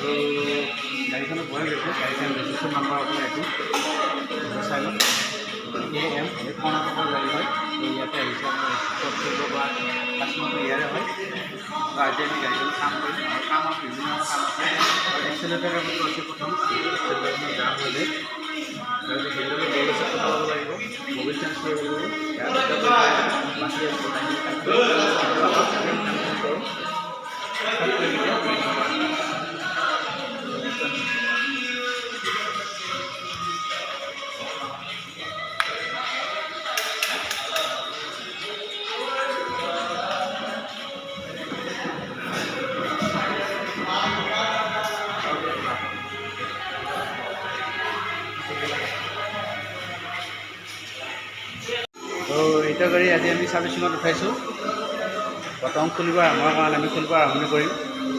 গাড়ীখনত বহি গৈছে। গাড়ীখন ৰেজিষ্ট্ৰেশ্যন নম্বৰ আপোনাৰ এইটো চাই লওক AM এই কৰ্ণাটকৰ গাড়ী হয়। ইয়াতে আহিছে আপোনাৰ ৰিপৰ্ট কৰিব পৰা কাষ্টমাৰটো ইয়াৰে হয়। আজি আমি গাড়ীখন কাম কৰিম আৰু কাম বিভিন্ন কাম আছে। এক্সেলেটাৰ কামটো আছে প্ৰথম এক্সেলেটাৰ জাম হৈ যায় তাৰপিছত সেইবিলাক বল আছে পঠাব লাগিব মোবাইল চেঞ্জ কৰিব লাগিব বাকী তো এইটা গাড়ী আজি আমি সাৰ্ভিচিঙত উঠাইছোঁ। প্ৰথম খুলিব আমাৰ কাৰণে আমি খুলিব আৰম্ভ কৰিম।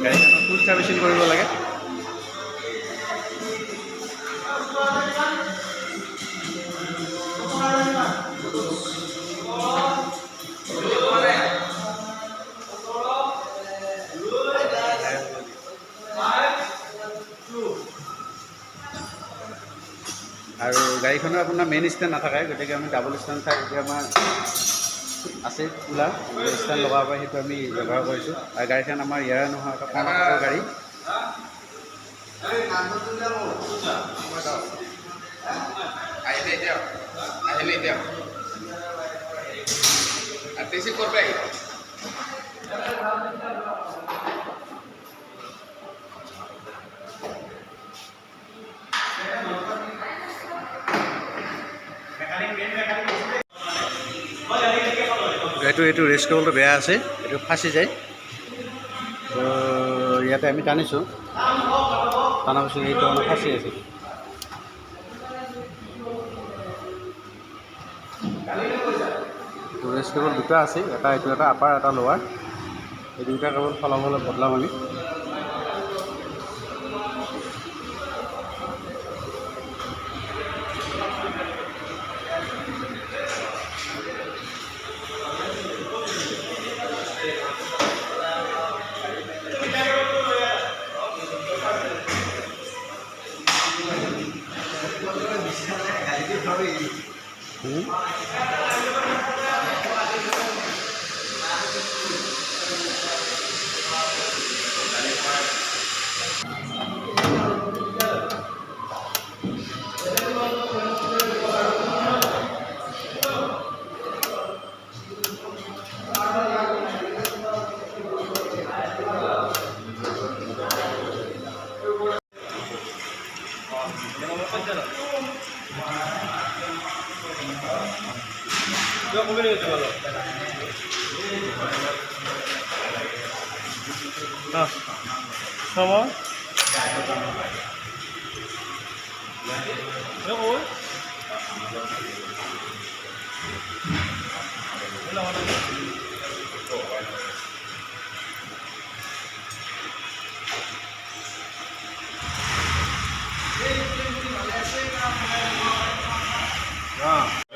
গাড়ীখনৰ ফুল সাৰ্ভিচিং কৰিব লাগে। আৰু গাড়ীখনৰ আপোনাৰ মেইন ষ্টেণ্ড নাথাকে, গতিকে আমি ডাবল ষ্টেণ্ড থাকে এতিয়া আমাৰ আছে খোলা ষ্টেণ্ড লগাব পাৰে, সেইটো আমি ব্যৱহাৰ কৰিছোঁ। আৰু গাড়ীখন আমাৰ ইয়াৰে নহয়, এটা কৰ্ণাটকৰ গাড়ী। এইটো ৰেষ্ট কেবলটো বেয়া আছে, এইটো ফাঁচি যায়। তো ইয়াতে আমি টানিছোঁ, টানাৰ পিছত এইটো মানে ফাঁচি আছে। ৰেষ্ট কেবল দুটা আছে, এইটো এটা আপাৰ এটা লোৱাৰ। এই দুটা কেবল সলাবলৈ বদলাম আমি।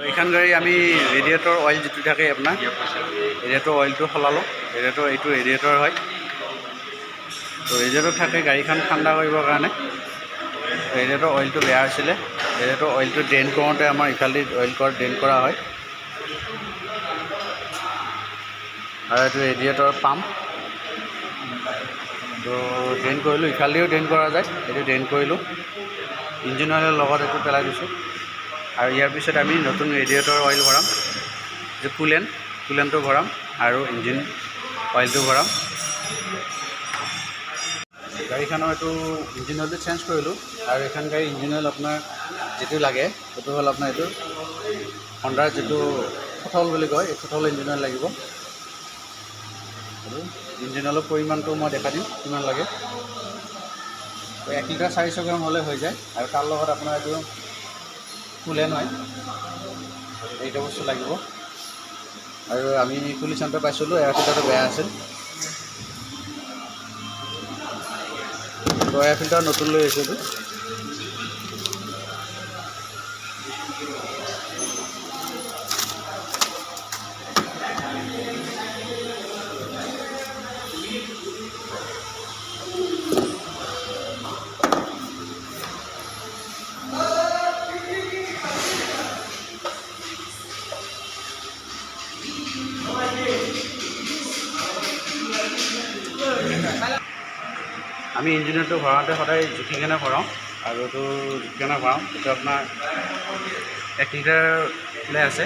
এইখন গাড়ী আমি ৰেডিয়েটৰ অইল যিটো থাকে আপোনাৰ ৰেডিয়েটৰ অইলটো সলালোঁ। এইটো ৰেডিয়েটৰ হয়। তো ৰেডিয়েটৰ থাকে গাড়ীখন ঠাণ্ডা কৰিবৰ কাৰণে। ৰেডিয়েটৰ অইলটো বেয়া হৈছিলে, ৰেডিয়েটৰ অইলটো ড্ৰেইন কৰোঁতে আমাৰ ইফালেদি ড্ৰেইন কৰা হয়। আৰু এইটো ৰেডিয়েটৰ পাম্প, তো ড্ৰেইন কৰিলোঁ, ইফালেদিও ড্ৰেইন কৰা যায়, এইটো ড্ৰেইন কৰিলোঁ। ইঞ্জিন অইলৰ লগত এইটো পেলাই দিছোঁ। আৰু ইয়াৰ পিছত আমি নতুন ৰেডিয়েটৰ অইল ভৰাম, যে কুলেণ্টটো ভৰাম আৰু ইঞ্জিন অইলটো ভৰাম। গাড়ীখনৰ এইটো ইঞ্জিন অইলটো চেঞ্জ কৰিলোঁ। আৰু এইখন গাড়ী ইঞ্জিন অইল আপোনাৰ যিটো লাগে সেইটো হ'ল আপোনাৰ এইটো হণ্ডাৰ যিটো ফুটল বুলি কয়, এই ফুটল ইঞ্জিন অইল লাগিব। আৰু ইঞ্জিন অইলৰ পৰিমাণটো মই দেখাই দিম কিমান লাগে। 1 লিটাৰ 400 গ্ৰাম হ'লে হৈ যায়। আৰু তাৰ লগত আপোনাৰ এইটো কুলেণ্ট হয়, এইটো বস্তু লাগিব। আৰু আমি কুলি চেণ্টাৰ পাইছিলোঁ, এয়াৰ ফিল্টাৰটো বেয়া আছিল, তো এয়াৰ ফিল্টাৰ নতুন লৈ আহিছোঁ। এইটো আমি ইঞ্জিনটো ভৰাওঁতে সদায় জুখি কেনে ভৰাওঁ আৰু এইটো জুখি কেনে ভৰাওঁ। এইটো আপোনাৰ 1 লিটাৰলৈ আছে।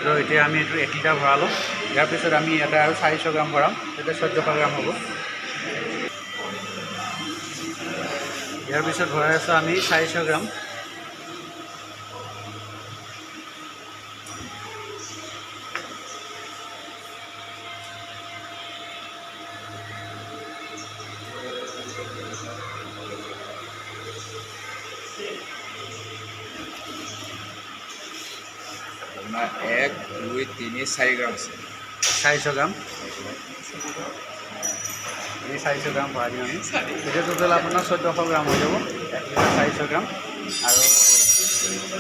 আৰু এতিয়া আমি এইটো 1 লিটাৰ ভৰালোঁ। ইয়াৰ পিছত আমি ইয়াতে আৰু 400 গ্ৰাম ভৰাম, তেতিয়া 1400 গ্ৰাম হ'ব। ইয়াৰ পিছত ভৰাই আছোঁ আমি 400 গ্ৰাম। আপোনাৰ 1, 2, 3, 4 গ্ৰাম আছে। 400 গ্ৰাম। এই 400 গ্ৰাম ভৰাই দিওঁ আমি। এতিয়া টোটেল আপোনাৰ 1400 গ্ৰাম হৈ যাব। 1 লিটাৰ 400 গ্ৰাম। আৰু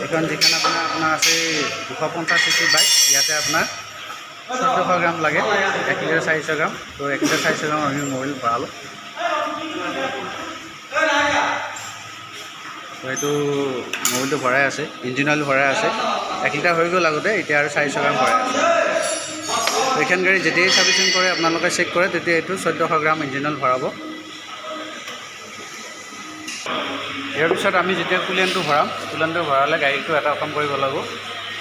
এইখন যিখন আপোনাৰ আছে 250 cc বাইক, ইয়াতে আপোনাৰ 1400 গ্ৰাম লাগে। 1 লিটাৰ 400 গ্ৰাম। তো 1 লিটাৰ 400 গ্ৰাম আমি মোবিল ভৰালোঁ। তো এইটো মোবিলটো ভৰাই আছে, ইঞ্জিন অইল ভৰাই আছে। 1 লিটাৰ হৈ গ'ল আগতে, এতিয়া আৰু 400 গ্ৰাম ভৰাই আছে। এইখন গাড়ী যেতিয়াই ছাৰ্ভিচিং কৰে আপোনালোকে চেক কৰে, তেতিয়া এইটো 1400 গ্ৰাম ইঞ্জিন অইল ভৰাব। ইয়াৰ পিছত আমি যেতিয়া কুলেণ্টটো ভৰাম, কুলেণ্টটো ভৰালে গাড়ীটো এটা কাম কৰিব লাগিব।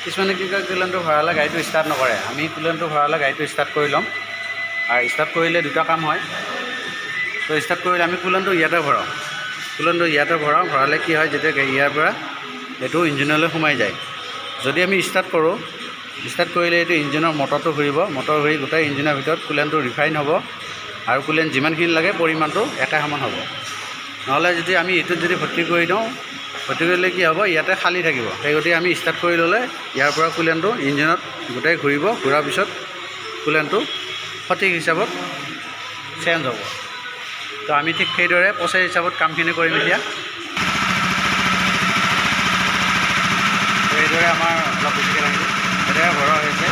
কিছুমানে কি কয়, কুলেণ্টটো ভৰালে গাড়ীটো ষ্টাৰ্ট নকৰে। আমি কুলেণ্টটো ভৰালে গাড়ীটো ষ্টাৰ্ট কৰি ল'ম। আৰু ষ্টাৰ্ট কৰিলে দুটা কাম হয়। তো ষ্টাৰ্ট কৰিলে আমি কুলেণ্টটো ইয়াতে ভৰাওঁ। কুলেণ্টটো ইয়াতে ভৰালে কি হয়, যেতিয়া ইয়াৰ পৰা এইটো ইঞ্জিনলৈ সোমাই যায়। যদি আমি ষ্টাৰ্ট কৰোঁ, ষ্টাৰ্ট কৰিলে এইটো ইঞ্জিনৰ মটৰটো ঘূৰিব। মটৰ ঘূৰি গোটেই ইঞ্জিনৰ ভিতৰত কুলেণ্টটো ৰিফাইন হ'ব। আৰু কুলেণ্ট যিমানখিনি লাগে পৰিমাণটো একে সমান হ'ব। নহ'লে যদি আমি এইটোত যদি ভৰ্তি কৰি দিওঁ, ভৰ্তি কৰিলে কি হ'ব, ইয়াতে খালী থাকিব। সেই গতিকে আমি ষ্টাৰ্ট কৰি ল'লে ইয়াৰ পৰা কুলেণ্টটো ইঞ্জিনত গোটেই ঘূৰিব। ঘূৰাৰ পিছত কুলেণ্টটো সঠিক হিচাপত চেঞ্জ হ'ব। তো আমি ঠিক সেইদৰে প্ৰচেছ হিচাপত কামখিনি কৰিম এতিয়া। এইদৰে আমাৰ অলপ বেছিকৈ লাগিব। এতিয়া ভৰা হৈছে।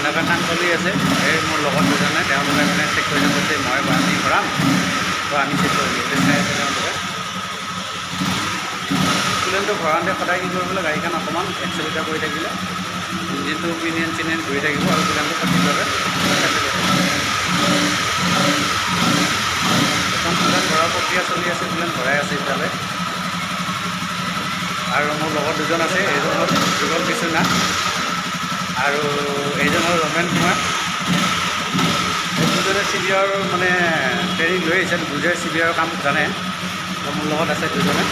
এনেকুৱা কাম চলি আছে। এই মোৰ লগত দুজনে তেওঁলোকে মানে চেক কৰি কৈছে, মই আমি ভৰাম। তো আমি চেক কৰিম, চাই আছে তেওঁলোকে। কুলেণ্টটো ভৰাওঁতে সদায় কি কৰিব লাগে, গাড়ীখন অকণমান এক্সেলেটাৰ কৰি থাকিলে ইঞ্জিনটো পিনিয়ন চিনিয়ন ঘূৰি থাকিব আৰু কুলেণ্টটো সঠিকভাৱে এখন কুলেণ্ট ভৰাৰ প্ৰক্ৰিয়া চলি আছে। কুলেণ্ট ভৰাই আছে এতিয়ালৈ। আৰু মোৰ লগত দুজন আছে, এইজন হ'ল যুগল বিশ্বনাথ আৰু এইজন হ'ল ৰমেন কুমাৰ। এই দুজনে চিবিআৰ মানে ট্ৰেইনিং লৈ আহিছে, দুজনে চিবিআৰৰ কাম জানে। তো মোৰ লগত আছে দুজনে।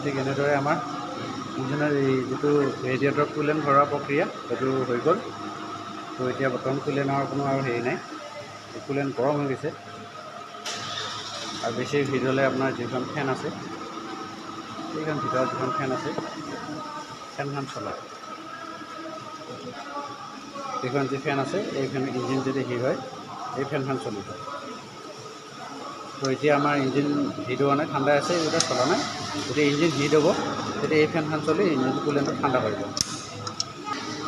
ঠিক এনেদৰে আমাৰ ইঞ্জিনৰ এই যিটো ৰেডিয়েটৰ কুলেণ্ট ভৰোৱা প্ৰক্ৰিয়া সেইটো হৈ গ'ল। তো এতিয়া বৰ্তমান কুলেণ্টৰ কোনো আৰু হেৰি নাই, কুলেণ্ট গৰম হৈ গৈছে। আৰু বেছি হিট হ'লে আপোনাৰ যিখন ফেন আছে, সেইখন ভিতৰত যিখন ফেন আছে ফেনখন চলায়। এইখন যি ফেন আছে এই ফেন ইঞ্জিন যদি হিট হয় এই ফেনখন চলিব। তো এতিয়া আমাৰ ইঞ্জিন হিট হোৱা নাই, ঠাণ্ডা আছে, এইকেইটা চলা নাই। যেতিয়া ইঞ্জিন হিট হ'ব তেতিয়া এই ফেনখন চলি ইঞ্জিন কুলেণ্টটো ঠাণ্ডা কৰিব।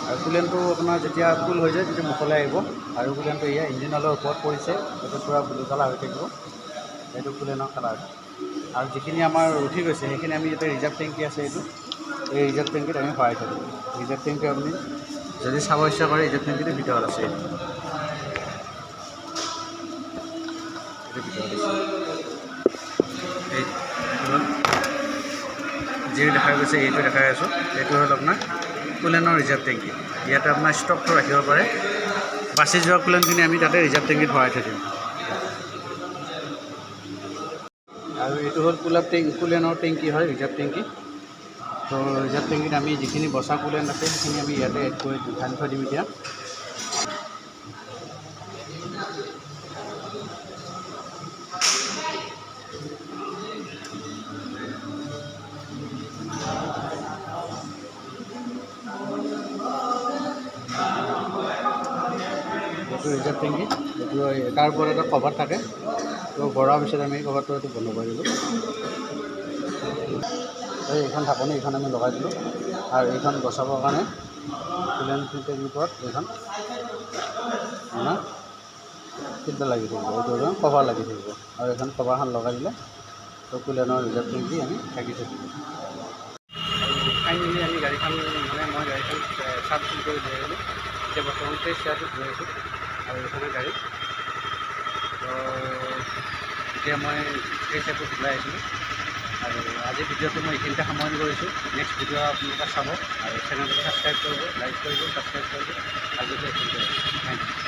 আৰু কুলেণ্টটো আপোনাৰ যেতিয়া ফুল হৈ যায় তেতিয়া মুখলৈ আহিব আৰু কুলেণ্টটো এয়া ইঞ্জিনলৈ ওপৰত পৰিছে, সেইটো পূৰা ব্লু কালাৰ হৈ থাকিব, এইটো কুলেণ্টৰ কালাৰ। আৰু যিখিনি আমাৰ উঠি গৈছে সেইখিনি আমি এতিয়া ৰিজাৰ্ভ টেংকি আছে, এইটো এই ৰিজাৰ্ভ টেংকিত আমি ভৰাই থৈ দিম। ৰিজাৰ্ভ টেংকি আপুনি যদি চাব ইচ্ছা কৰে ৰিজাৰ্ভ টেংকিটো ভিতৰত আছে, যি দেখা গৈছে এইটো দেখাই আছোঁ, এইটো হ'ল আপোনাৰ কুলেণ্টৰ ৰিজাৰ্ভ টেংকি। ইয়াতে আপোনাৰ ষ্টকটো ৰাখিব পাৰে, বাচি যোৱা কুলেণ্টখিনি আমি তাতে ৰিজাৰ্ভ টেংকিত ভৰাই থৈ দিম। আৰু এইটো হ'ল কুলেণ্টৰ টেংকি হয়, ৰিজাৰ্ভ টেংকি। তো ৰিজাৰ্ভ টেংকিত আমি যিখিনি বচা কুলেণ্ট আছে সেইখিনি আমি ইয়াতে এড কৰি ঢালি থৈ দিম এতিয়া। এইটো ৰিজাৰ্ভ টেংকি, এইটো তাৰ ওপৰত এটা কভাৰ থাকে, তো ভৰাৰ পিছত আমি কভাৰটো এইটো বন্ধ কৰি দিলোঁ। এইখন ঢাকনি এইখন আমি লগাই দিলোঁ আৰু এইখন বচাবৰ কাৰণে কুলেণ্ট টেংকিৰ ওপৰত এইখন আমাৰ ফিল্টাৰ লাগি থাকিব, এইটো কভাৰ লাগি থাকিব আৰু এইখন কভাৰখন লগাই দিলে তো কুলেণ্টৰ ৰিজাৰ্ভ টেংকি আমি ঢাকি থাকিব। ফাইনেলি আমি গাড়ীখন মই গাড়ীখন চাৰ্ভিচিং কৰি লৈ আহিলোঁ। এতিয়া বৰ্তমান ফ্ৰেছ চেয়াৰটোত গৈ আছোঁ আৰু এইখনে গাড়ী। তো এতিয়া মই ফ্ৰেছ চেয়াৰটোত ওলাই আহিছিলোঁ আৰু আজিৰ ভিডিঅ'টো মই এইখিনিতে সামৰণি কৰিছোঁ। নেক্সট ভিডিঅ' আপোনালোকে চাব আৰু চেনেলটো ছাবস্ক্ৰাইব কৰিব, লাইক কৰিব, ছাবস্ক্ৰাইব কৰিব। আজিলৈ এইখিনিতে, থেংক ইউ।